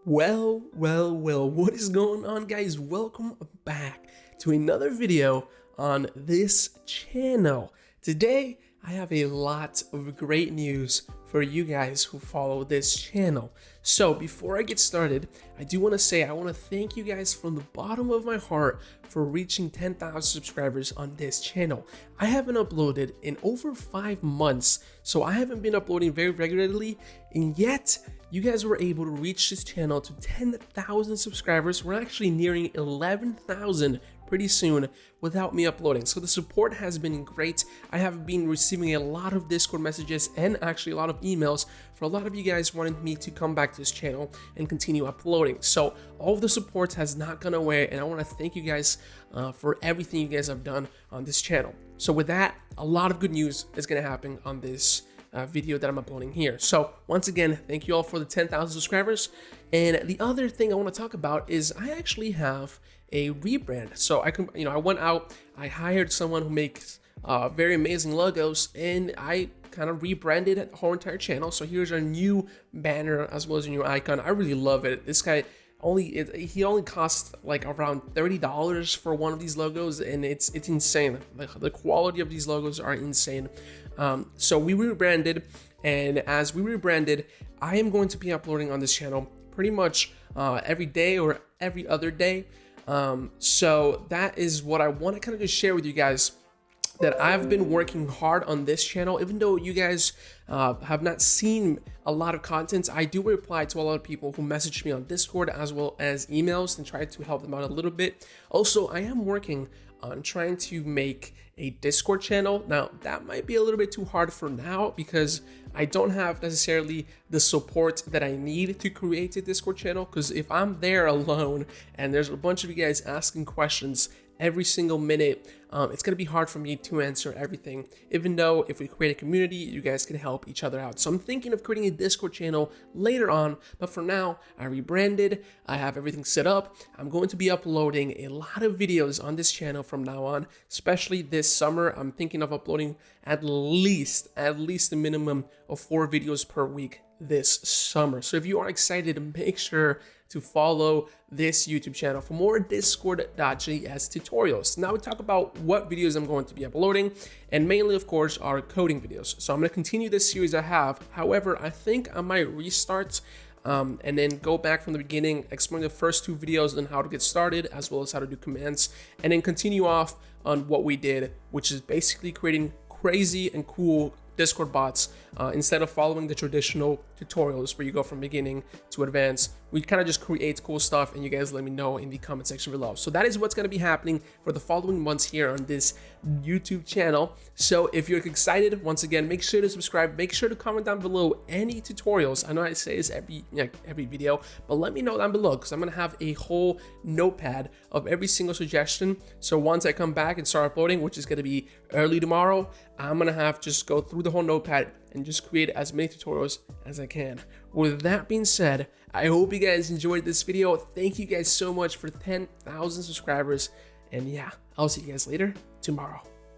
Well, what is going on, guys? Welcome back to another video on this channel. Today, I have a lot of great news for you guys who follow this channel. So before I get started, I do want to say I want to thank you guys from the bottom of my heart for reaching 10,000 subscribers on this channel. I haven't uploaded in over 5 months, so I haven't been uploading very regularly, and yet you guys were able to reach this channel to 10,000 subscribers. We're actually nearing 11,000 pretty soon without me uploading. So the support has been great. I have been receiving a lot of Discord messages and actually a lot of emails for a lot of you guys wanting me to come back to this channel and continue uploading. So all of the support has not gone away, and I want to thank you guys for everything you guys have done on this channel. So with that, a lot of good news is going to happen on this video that I'm uploading here. So once again, thank you all for the 10,000 subscribers. And the other thing I want to talk about is I actually have a rebrand. So I went out, I hired someone who makes very amazing logos, and I kind of rebranded the whole entire channel. So here's our new banner as well as a new icon. I really love it. This guy he only costs like around $30 for one of these logos, and it's insane. The quality of these logos are insane. So we rebranded, and as we rebranded, I am going to be uploading on this channel pretty much every day or every other day. So that is what I want to kind of just share with you guys, that I've been working hard on this channel. Even though you guys have not seen a lot of content, I do reply to a lot of people who message me on Discord as well as emails and try to help them out a little bit. Also, I am working on trying to make a Discord channel. Now, that might be a little bit too hard for now because I don't have necessarily the support that I need to create a Discord channel, because if I'm there alone and there's a bunch of you guys asking questions every single minute, it's going to be hard for me to answer everything, even though if we create a community, you guys can help each other out. So I'm thinking of creating a Discord channel later on, but for now, I rebranded, I have everything set up. I'm going to be uploading a lot of videos on this channel from now on, especially this summer. I'm thinking of uploading at least a minimum of 4 videos per week this summer. So if you are excited, make sure to follow this YouTube channel for more Discord.js tutorials. Now we talk about what videos I'm going to be uploading, and mainly, of course, are coding videos. So I'm going to continue this series I have. However, I think I might restart and then go back from the beginning, explain the first 2 videos on how to get started, as well as how to do commands, and then continue off on what we did, which is basically creating crazy and cool Discord bots. Instead of following the traditional tutorials where you go from beginning to advanced, we kind of just create cool stuff, and you guys let me know in the comment section below. So that is what's going to be happening for the following months here on this YouTube channel. So if you're excited, once again, make sure to subscribe, make sure to comment down below any tutorials. I know I say this every video, but let me know down below, because I'm going to have a whole notepad of every single suggestion. So once I come back and start uploading, which is going to be early tomorrow, I'm going to have just go through the whole notepad and just create as many tutorials as I can. With that being said, I hope you guys enjoyed this video. Thank you guys so much for 10,000 subscribers. And yeah, I'll see you guys later tomorrow.